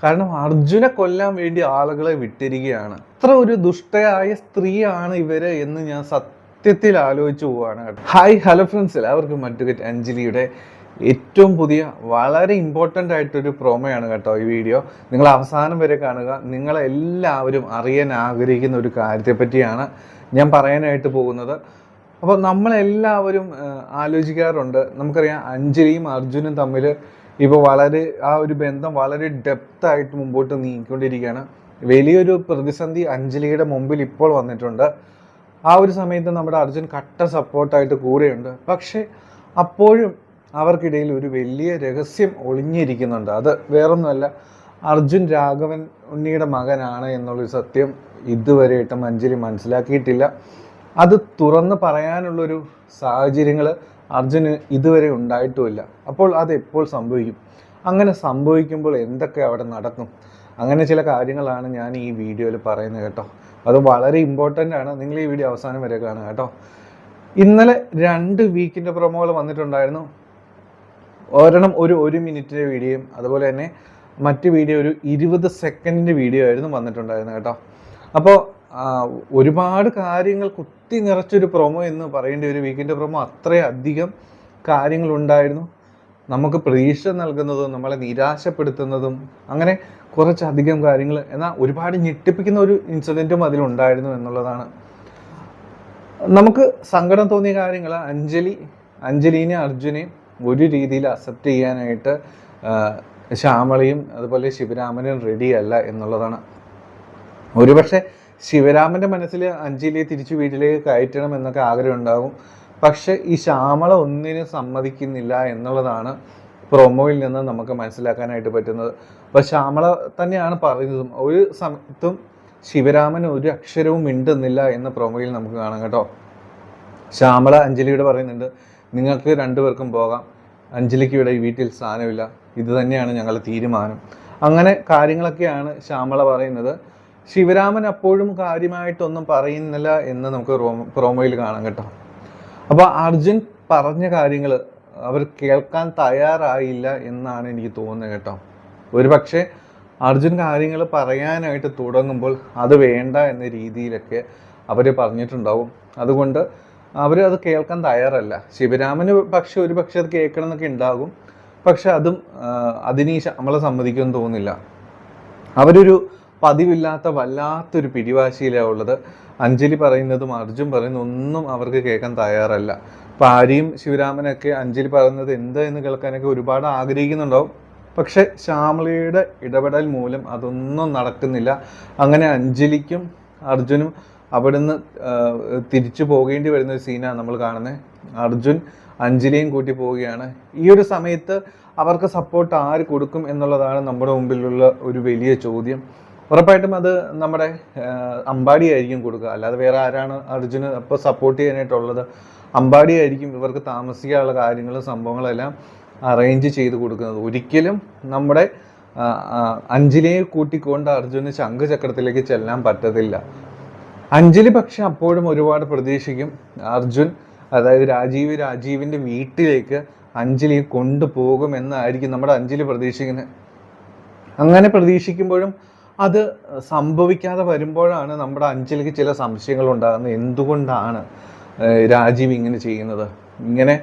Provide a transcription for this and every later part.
കാരണം അർജുനെ കൊല്ലാൻ വേണ്ടി ആളുകളെ വിട്ടിരിക്കുകയാണ്. അത്ര ഒരു ദുഷ്ടയായ സ്ത്രീയാണ് ഇവര് എന്ന് ഞാൻ സത്യത്തിൽ ആലോചിച്ചു പോവാണ് കേട്ടോ. ഹലോ ഫ്രണ്ട്സ്, എല്ലാവർക്കും മറ്റുകറ്റ് അഞ്ജലിയുടെ ഏറ്റവും പുതിയ വളരെ ഇമ്പോർട്ടൻ്റ് ആയിട്ടൊരു പ്രോമോയാണ് കേട്ടോ ഈ വീഡിയോ. നിങ്ങൾ അവസാനം വരെ കാണുക. നിങ്ങളെല്ലാവരും അറിയാൻ ആഗ്രഹിക്കുന്ന ഒരു കാര്യത്തെ പറ്റിയാണ് ഞാൻ പറയാനായിട്ട് പോകുന്നത്. അപ്പോൾ നമ്മളെല്ലാവരും ആലോചിക്കാറുണ്ട്. നമുക്കറിയാം അഞ്ജലിയും അർജുനും തമ്മിൽ ഇപ്പോൾ വളരെ ആ ഒരു ബന്ധം വളരെ ഡെപ്തായിട്ട് മുമ്പോട്ട് നീങ്ങിക്കൊണ്ടിരിക്കുകയാണ്. വലിയൊരു പ്രതിസന്ധി അഞ്ജലിയുടെ മുമ്പിൽ ഇപ്പോൾ വന്നിട്ടുണ്ട്. ആ ഒരു സമയത്ത് നമ്മുടെ അർജുൻ കട്ട സപ്പോർട്ടായിട്ട് കൂടെയുണ്ട്. പക്ഷേ അപ്പോഴും അവർക്കിടയിൽ ഒരു വലിയ രഹസ്യം ഒളിഞ്ഞിരിക്കുന്നുണ്ട്. അത് വേറൊന്നുമല്ല, അർജുൻ രാഘവൻ ഉണ്ണിയുടെ മകനാണ് എന്നുള്ളൊരു സത്യം ഇതുവരെയായിട്ടും അഞ്ജലി മനസ്സിലാക്കിയിട്ടില്ല. അത് തുറന്ന് പറയാനുള്ളൊരു സാഹചര്യങ്ങൾ അർജുന് ഇതുവരെ ഉണ്ടായിട്ടുമില്ല. അപ്പോൾ അത് എപ്പോൾ സംഭവിക്കും? അങ്ങനെ സംഭവിക്കുമ്പോൾ എന്തൊക്കെ അവിടെ നടക്കും? അങ്ങനെ ചില കാര്യങ്ങളാണ് ഞാൻ ഈ വീഡിയോയിൽ പറയുന്നത് കേട്ടോ. അത് വളരെ ഇമ്പോർട്ടൻ്റ് ആണ്. നിങ്ങൾ ഈ വീഡിയോ അവസാനം വരെ കാണുക കേട്ടോ. ഇന്നലെ 2 വീക്കിൻ്റെ പ്രൊമോകൾ വന്നിട്ടുണ്ടായിരുന്നു. ഒരെണ്ണം ഒരു മിനിറ്റിൻ്റെ വീഡിയോയും അതുപോലെ തന്നെ മറ്റ് വീഡിയോ ഒരു 20 സെക്കൻഡിൻ്റെ വീഡിയോ ആയിരുന്നു വന്നിട്ടുണ്ടായിരുന്നു കേട്ടോ. അപ്പോൾ ഒരുപാട് കാര്യങ്ങൾ കുത്തി നിറച്ചൊരു പ്രൊമോ എന്ന് പറയേണ്ട ഒരു വീക്കിൻ്റെ പ്രൊമോ. അത്രയധികം കാര്യങ്ങളുണ്ടായിരുന്നു. നമുക്ക് പ്രതീക്ഷ നൽകുന്നതും നമ്മളെ നിരാശപ്പെടുത്തുന്നതും അങ്ങനെ കുറച്ചധികം കാര്യങ്ങൾ, എന്നാൽ ഒരുപാട് ഞെട്ടിപ്പിക്കുന്ന ഒരു ഇൻസിഡൻറ്റും അതിലുണ്ടായിരുന്നു എന്നുള്ളതാണ്. നമുക്ക് സങ്കടം തോന്നിയ കാര്യങ്ങൾ അഞ്ജലിനെ അർജുനെയും ഒരു രീതിയിൽ അക്സെപ്റ്റ് ചെയ്യാനായിട്ട് ശ്യാമളയും അതുപോലെ ശിവരാമനും റെഡിയല്ല എന്നുള്ളതാണ്. ഒരുപക്ഷെ ശിവരാമൻ്റെ മനസ്സിൽ അഞ്ജലിയെ തിരിച്ചു വീട്ടിലേക്ക് കയറ്റണം എന്നൊക്കെ ആഗ്രഹം ഉണ്ടാകും. പക്ഷെ ഈ ശ്യാമള ഒന്നിനും സമ്മതിക്കുന്നില്ല എന്നുള്ളതാണ് പ്രൊമോയിൽ നിന്ന് നമുക്ക് മനസ്സിലാക്കാനായിട്ട് പറ്റുന്നത്. അപ്പോൾ ശ്യാമള തന്നെയാണ് പറയുന്നതും. ഒരു സമയത്തും ശിവരാമൻ ഒരു അക്ഷരവും മിണ്ടുന്നില്ല എന്ന പ്രൊമോയിൽ നമുക്ക് കാണാം കേട്ടോ. ശ്യാമള അഞ്ജലിയോട് പറയുന്നുണ്ട്, നിങ്ങൾക്ക് 2 പേർക്കും പോകാം, അഞ്ജലിക്ക് ഇവിടെ ഈ വീട്ടിൽ സ്ഥാനമില്ല, ഇത് തന്നെയാണ് ഞങ്ങളുടെ തീരുമാനം. അങ്ങനെ കാര്യങ്ങളൊക്കെയാണ് ശ്യാമള പറയുന്നത്. ശിവരാമൻ അപ്പോഴും കാര്യമായിട്ടൊന്നും പറയുന്നില്ല എന്ന് നമുക്ക് പ്രൊമോയിൽ കാണാം കേട്ടോ. അപ്പോൾ അർജുൻ പറഞ്ഞ കാര്യങ്ങൾ അവർ കേൾക്കാൻ തയ്യാറായില്ല എന്നാണ് എനിക്ക് തോന്നുന്നത് കേട്ടോ. ഒരു പക്ഷേ അർജുൻ കാര്യങ്ങൾ പറയാനായിട്ട് തുടങ്ങുമ്പോൾ അത് വേണ്ട എന്ന രീതിയിലൊക്കെ അവർ പറഞ്ഞിട്ടുണ്ടാവും. അതുകൊണ്ട് അവർ അത് കേൾക്കാൻ തയ്യാറല്ല. ശിവരാമന് പക്ഷെ ഒരു പക്ഷെ അത് കേൾക്കണം എന്നൊക്കെ ഉണ്ടാകും. പക്ഷെ അതിന് നമ്മളെ സമ്മതിക്കുമെന്ന് തോന്നുന്നില്ല. അവരൊരു പതിവില്ലാത്ത വല്ലാത്തൊരു പിടിവാശിയിലാണ് ഉള്ളത്. അഞ്ജലി പറയുന്നതും അർജുൻ പറയുന്നതും ഒന്നും അവർക്ക് കേൾക്കാൻ തയ്യാറല്ല. അപ്പോൾ ആരെയും ശിവരാമനൊക്കെ അഞ്ജലി പറയുന്നത് എന്താ എന്ന് കേൾക്കാനൊക്കെ ഒരുപാട് ആഗ്രഹിക്കുന്നുണ്ടാവും. പക്ഷെ ശ്യാമളയുടെ ഇടപെടൽ മൂലം അതൊന്നും നടക്കുന്നില്ല. അങ്ങനെ അഞ്ജലിക്കും അർജുനും അവിടുന്ന് തിരിച്ചു പോകേണ്ടി വരുന്ന ഒരു സീനാണ് നമ്മൾ കാണുന്നത്. അർജുൻ അഞ്ജലിയും കൂട്ടി പോവുകയാണ്. ഈ ഒരു സമയത്ത് അവർക്ക് സപ്പോർട്ട് ആര് കൊടുക്കും എന്നുള്ളതാണ് നമ്മുടെ മുമ്പിലുള്ള ഒരു വലിയ ചോദ്യം. ഉറപ്പായിട്ടും അത് നമ്മുടെ അമ്പാടി ആയിരിക്കും കൊടുക്കുക. അല്ലാതെ വേറെ ആരാണ് അർജുന് അപ്പോൾ സപ്പോർട്ട് ചെയ്യാനായിട്ടുള്ളത്? അമ്പാടി ആയിരിക്കും ഇവർക്ക് താമസിക്കാനുള്ള കാര്യങ്ങളും സംഭവങ്ങളെല്ലാം അറേഞ്ച് ചെയ്ത് കൊടുക്കുന്നത്. ഒരിക്കലും നമ്മുടെ അഞ്ജലിയെ കൂട്ടിക്കൊണ്ട് അർജുന് ശംഖുചക്രത്തിലേക്ക് ചെല്ലാൻ പറ്റത്തില്ല. അഞ്ജലി പക്ഷെ അപ്പോഴും ഒരുപാട് പ്രതീക്ഷിക്കും. അർജുൻ, അതായത് രാജീവിൻ്റെ വീട്ടിലേക്ക് അഞ്ജലിയെ കൊണ്ടുപോകുമെന്നായിരിക്കും നമ്മുടെ അഞ്ജലി പ്രതീക്ഷിക്കുന്നത്. അങ്ങനെ പ്രതീക്ഷിക്കുമ്പോഴും അത് സംഭവിക്കാതെ വരുമ്പോഴാണ് നമ്മുടെ അഞ്ജലിക്ക് ചില സംശയങ്ങൾ ഉണ്ടാകുന്നത്. എന്തുകൊണ്ടാണ് രാജീവ് ഇങ്ങനെ ചെയ്യുന്നത്? ഇങ്ങനെ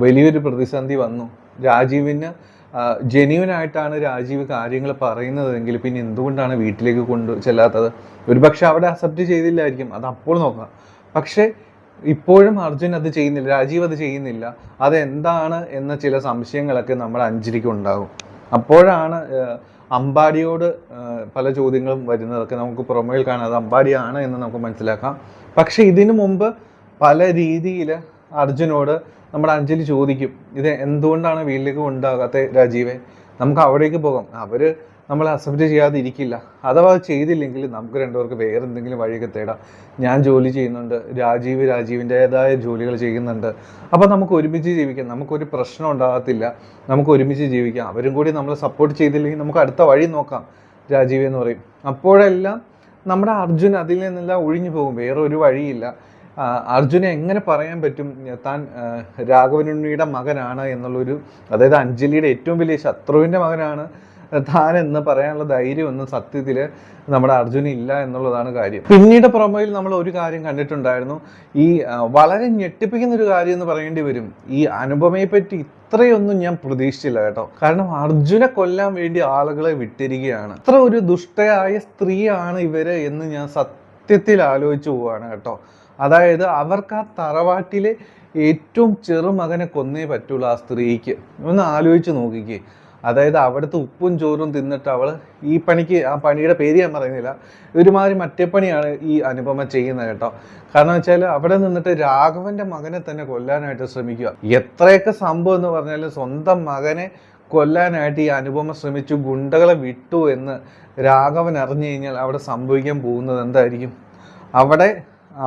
വലിയൊരു പ്രതിസന്ധി വന്നു. രാജീവിന് ജെന്യുവനായിട്ടാണ് രാജീവ് കാര്യങ്ങൾ പറയുന്നതെങ്കിൽ പിന്നെ എന്തുകൊണ്ടാണ് വീട്ടിലേക്ക് ചെല്ലാത്തത്? ഒരുപക്ഷെ അവിടെ അക്സെപ്റ്റ് ചെയ്തില്ലായിരിക്കും, അത് അപ്പോൾ നോക്കാം. പക്ഷേ ഇപ്പോഴും അർജുൻ അത് ചെയ്യുന്നില്ല, രാജീവ് അത് ചെയ്യുന്നില്ല. അതെന്താണ് എന്ന ചില സംശയങ്ങളൊക്കെ നമ്മുടെ അഞ്ജലിക്ക് ഉണ്ടാകും. അപ്പോഴാണ് അമ്പാടിയോട് പല ചോദ്യങ്ങളും വരുന്നതൊക്കെ നമുക്ക് പ്രൊമോയിൽ കാണാം. അത് അമ്പാടിയാണ് എന്ന് നമുക്ക് മനസ്സിലാക്കാം. പക്ഷെ ഇതിനു മുമ്പ് പല രീതിയിൽ അർജുനോട് നമ്മുടെ അഞ്ജലി ചോദിക്കും, ഇത് എന്തുകൊണ്ടാണ് വീട്ടിലേക്ക് കൊണ്ടാകാത്ത രാജീവെ? നമുക്ക് അവിടേക്ക് പോകാം, അവർ നമ്മളെ അക്സെപ്റ്റ് ചെയ്യാതെ ഇരിക്കില്ല. അഥവാ അത് ചെയ്തില്ലെങ്കിൽ നമുക്ക് 2 പേർക്ക് വേറെ എന്തെങ്കിലും വഴിയൊക്കെ തേടാം. ഞാൻ ജോലി ചെയ്യുന്നുണ്ട്, രാജീവിൻ്റെതായ ജോലികൾ ചെയ്യുന്നുണ്ട്. അപ്പോൾ നമുക്ക് ഒരുമിച്ച് ജീവിക്കാം, നമുക്കൊരു പ്രശ്നം ഉണ്ടാകത്തില്ല, നമുക്ക് ഒരുമിച്ച് ജീവിക്കാം. അവരും കൂടി നമ്മളെ സപ്പോർട്ട് ചെയ്തില്ലെങ്കിൽ നമുക്ക് അടുത്ത വഴി നോക്കാം രാജീവ് എന്ന് പറയും. അപ്പോഴെല്ലാം നമ്മുടെ അർജുൻ അതിൽ നിന്നെല്ലാം ഒഴിഞ്ഞു പോകും. വേറെ ഒരു വഴിയില്ല. അർജുനെ എങ്ങനെ പറയാൻ പറ്റും താൻ രാഘവനുണ്ണിയുടെ മകനാണ് എന്നുള്ളൊരു, അതായത് അഞ്ജലിയുടെ ഏറ്റവും വലിയ ശത്രുവിൻ്റെ മകനാണ് താൻ എന്ന് പറയാനുള്ള ധൈര്യമൊന്നും സത്യത്തിൽ നമ്മുടെ അർജുന് ഇല്ല എന്നുള്ളതാണ് കാര്യം. പിന്നീട് പ്രൊമോയിൽ നമ്മൾ ഒരു കാര്യം കണ്ടിട്ടുണ്ടായിരുന്നു. ഈ വളരെ ഞെട്ടിപ്പിക്കുന്ന ഒരു കാര്യം എന്ന് പറയേണ്ടി വരും. ഈ അനുപമയെ പറ്റി ഇത്രയൊന്നും ഞാൻ പ്രതീക്ഷിച്ചില്ല കേട്ടോ. കാരണം അർജുനെ കൊല്ലാൻ വേണ്ടി ആളുകളെ വിട്ടിരിക്കുകയാണ്. ഇത്ര ഒരു ദുഷ്ടയായ സ്ത്രീയാണ് ഇവര് എന്ന് ഞാൻ സത്യത്തിൽ ആലോചിച്ചു പോവാണ് കേട്ടോ. അതായത് അവർക്ക് ആ തറവാട്ടിലെ ഏറ്റവും ചെറുമകനെ കൊന്നേ പറ്റുള്ളൂ ആ സ്ത്രീക്ക്. ഒന്ന് ആലോചിച്ച് നോക്കിക്കേ. അതായത് അവിടുത്തെ ഉപ്പും ചോറും തിന്നിട്ട് അവൾ ഈ പണിക്ക്, ആ പണിയുടെ പേര് ഞാൻ പറയുന്നില്ല, ഒരുമാതിരി മറ്റേ പണിയാണ് ഈ അനുപമ ചെയ്യുന്നത് കേട്ടോ. കാരണം വെച്ചാൽ അവിടെ നിന്നിട്ട് രാഘവന്റെ മകനെ തന്നെ കൊല്ലാനായിട്ട് ശ്രമിക്കുക. എത്രയൊക്കെ സംഭവം എന്ന് പറഞ്ഞാലും സ്വന്തം മകനെ കൊല്ലാനായിട്ട് ഈ അനുപമ ശ്രമിച്ചു, ഗുണ്ടകളെ വിട്ടു എന്ന് രാഘവൻ അറിഞ്ഞു കഴിഞ്ഞാൽ അവിടെ സംഭവിക്കാൻ പോകുന്നത് എന്തായിരിക്കും?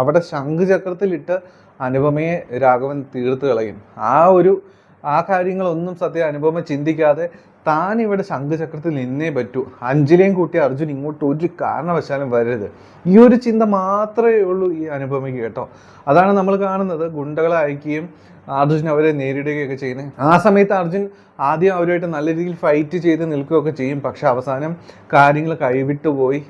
അവിടെ ശംഖുചക്രത്തിലിട്ട് അനുപമയെ രാഘവൻ തീർത്ത് കളയും. ആ കാര്യങ്ങളൊന്നും സത്യം അനുപമ ചിന്തിക്കാതെ താൻ ഇവിടെ ശംഖുചക്രത്തിൽ നിന്നേ പറ്റൂ, അഞ്ജലിയും കൂട്ടി അർജുൻ ഇങ്ങോട്ട് ഒരു കാരണവശാലും വരരുത്, ഈ ഒരു ചിന്ത മാത്രമേ ഉള്ളൂ ഈ അനുപമയ്ക്ക് കേട്ടോ. അതാണ് നമ്മൾ കാണുന്നത്. ഗുണ്ടകളെ അയക്കുകയും അർജുൻ അവരെ നേരിടുകയൊക്കെ ചെയ്യുന്നത്. ആ സമയത്ത് അർജുൻ ആദ്യം അവരുമായിട്ട് നല്ല രീതിയിൽ ഫൈറ്റ് ചെയ്ത് നിൽക്കുകയൊക്കെ ചെയ്യും. പക്ഷെ അവസാനം കാര്യങ്ങൾ കൈവിട്ടുപോയി.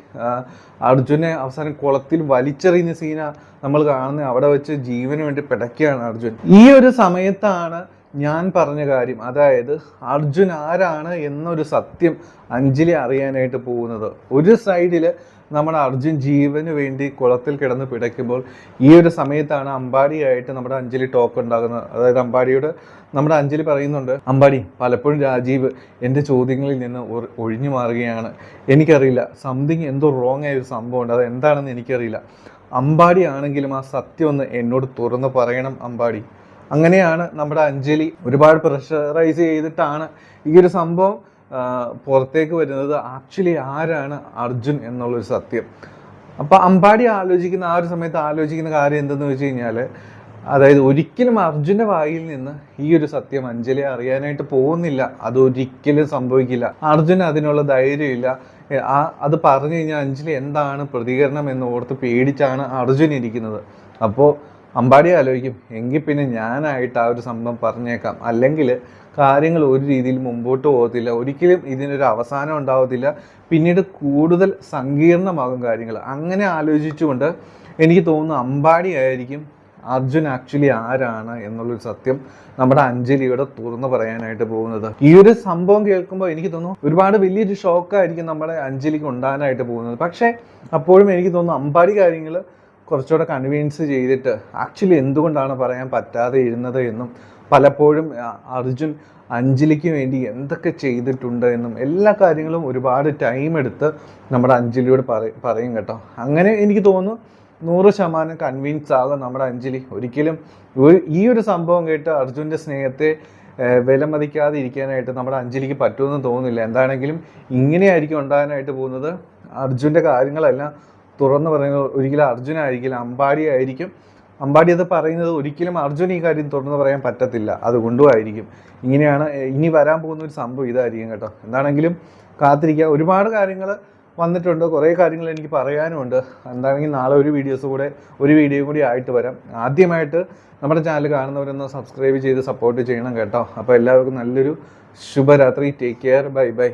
അർജുനെ അവസാനം കുളത്തിൽ വലിച്ചെറിയുന്ന സീന നമ്മൾ കാണുന്നത്. അവിടെ വെച്ച് ജീവന് വേണ്ടി പിടയ്ക്കുകയാണ് അർജുൻ. ഈ ഒരു സമയത്താണ് ഞാൻ പറഞ്ഞ കാര്യം, അതായത് അർജുൻ ആരാണ് എന്നൊരു സത്യം അഞ്ജലി അറിയാനായിട്ട് പോകുന്നത്. ഒരു സൈഡിൽ നമ്മുടെ അർജുൻ ജീവന് വേണ്ടി കുളത്തിൽ കിടന്ന് പിടയ്ക്കുമ്പോൾ ഈ ഒരു സമയത്താണ് അമ്പാടിയായിട്ട് നമ്മുടെ അഞ്ജലി ടോക്ക് ഉണ്ടാകുന്നത്. അതായത് അമ്പാടിയോട് നമ്മുടെ അഞ്ജലി പറയുന്നുണ്ട്, അമ്പാടി പലപ്പോഴും രാജീവ് എൻ്റെ ചോദ്യങ്ങളിൽ നിന്ന് ഒഴിഞ്ഞു മാറുകയാണ്, എനിക്കറിയില്ല, സംതിങ് എന്തോ റോങ് ആയ ഒരു സംഭവമുണ്ട്, അത് എന്താണെന്ന് എനിക്കറിയില്ല, അമ്പാടി ആണെങ്കിലും ആ സത്യം ഒന്ന് എന്നോട് തുറന്ന് പറയണം അമ്പാടി. അങ്ങനെയാണ് നമ്മുടെ അഞ്ജലി ഒരുപാട് പ്രഷറൈസ് ചെയ്തിട്ടാണ് ഈ ഒരു സംഭവം പുറത്തേക്ക് വരുന്നത്. ആക്ച്വലി ആരാണ് അർജുൻ എന്നുള്ളൊരു സത്യം. അപ്പം അമ്പാടി ആലോചിക്കുന്ന ആ ഒരു സമയത്ത് ആലോചിക്കുന്ന കാര്യം എന്തെന്ന് വെച്ച് കഴിഞ്ഞാൽ, അതായത് ഒരിക്കലും അർജുൻ്റെ വായിൽ നിന്ന് ഈ ഒരു സത്യം അഞ്ജലി അറിയാനായിട്ട് പോകുന്നില്ല. അതൊരിക്കലും സംഭവിക്കില്ല. അർജുന് അതിനുള്ള ധൈര്യമില്ല. അത് പറഞ്ഞു കഴിഞ്ഞാൽ അഞ്ജലി എന്താണ് പ്രതികരണം എന്ന് ഓർത്ത് പേടിച്ചാണ് അർജുൻ ഇരിക്കുന്നത്. അപ്പോൾ അമ്പാടി ആലോചിക്കും, എങ്കിൽ പിന്നെ ഞാനായിട്ട് ആ ഒരു സംഭവം പറഞ്ഞേക്കാം, അല്ലെങ്കിൽ കാര്യങ്ങൾ ഒരു രീതിയിൽ മുമ്പോട്ട് പോകത്തില്ല, ഒരിക്കലും ഇതിനൊരു അവസാനം ഉണ്ടാവത്തില്ല, പിന്നീട് കൂടുതൽ സങ്കീർണമാകും കാര്യങ്ങൾ. അങ്ങനെ ആലോചിച്ചുകൊണ്ട് എനിക്ക് തോന്നുന്നു അമ്പാടി ആയിരിക്കും അർജുൻ ആക്ച്വലി ആരാണ് എന്നുള്ളൊരു സത്യം നമ്മുടെ അഞ്ജലിയോട് തുറന്നു പറയാനായിട്ട് പോകുന്നത്. ഈ ഒരു സംഭവം കേൾക്കുമ്പോൾ എനിക്ക് തോന്നുന്നു ഒരുപാട് വലിയൊരു ഷോക്കായിരിക്കും നമ്മുടെ അഞ്ജലിക്ക് ഉണ്ടാകാനായിട്ട് പോകുന്നത്. പക്ഷേ അപ്പോഴും എനിക്ക് തോന്നുന്നു അമ്പാടി കാര്യങ്ങൾ കുറച്ചുകൂടെ കൺവിൻസ് ചെയ്തിട്ട് ആക്ച്വലി എന്തുകൊണ്ടാണ് പറയാൻ പറ്റാതെ ഇരുന്നത് എന്നും, പലപ്പോഴും അർജുൻ അഞ്ജലിക്ക് വേണ്ടി എന്തൊക്കെ ചെയ്തിട്ടുണ്ട് എന്നും എല്ലാ കാര്യങ്ങളും ഒരുപാട് ടൈം എടുത്ത് നമ്മുടെ അഞ്ജലിയോട് പറയും കേട്ടോ. അങ്ങനെ എനിക്ക് തോന്നുന്നു 100% കൺവിൻസ് ആകും നമ്മുടെ അഞ്ജലി. ഒരിക്കലും ഈ ഒരു സംഭവം കേട്ട് അർജുൻ്റെ സ്നേഹത്തെ വിലമതിക്കാതെ ഇരിക്കാനായിട്ട് നമ്മുടെ അഞ്ജലിക്ക് പറ്റുമെന്ന് തോന്നുന്നില്ല. എന്താണെങ്കിലും ഇങ്ങനെയായിരിക്കും ഉണ്ടാകാനായിട്ട് പോകുന്നത്. അർജുൻ്റെ കാര്യങ്ങളെല്ലാം തുറന്നു പറയുന്നത് ഒരിക്കലും അർജുനായിരിക്കില്ല, അമ്പാടി ആയിരിക്കും. അമ്പാടി അത് പറയുന്നത് ഒരിക്കലും അർജുൻ ഈ കാര്യം തുറന്നു പറയാൻ പറ്റത്തില്ല, അതുകൊണ്ടും ആയിരിക്കും. ഇങ്ങനെയാണ് ഇനി വരാൻ പോകുന്ന ഒരു സംഭവം ഇതായിരിക്കും കേട്ടോ. എന്താണെങ്കിലും കാത്തിരിക്കുക. ഒരുപാട് കാര്യങ്ങൾ വന്നിട്ടുണ്ട്, കുറേ കാര്യങ്ങൾ എനിക്ക് പറയാനുമുണ്ട്. എന്താണെങ്കിൽ നാളെ ഒരു വീഡിയോ കൂടി ആയിട്ട് വരാം. ആദ്യമായിട്ട് നമ്മുടെ ചാനൽ കാണുന്നവരൊന്ന് സബ്സ്ക്രൈബ് ചെയ്ത് സപ്പോർട്ട് ചെയ്യണം കേട്ടോ. അപ്പോൾ എല്ലാവർക്കും നല്ലൊരു ശുഭരാത്രി. Take care. Bye bye.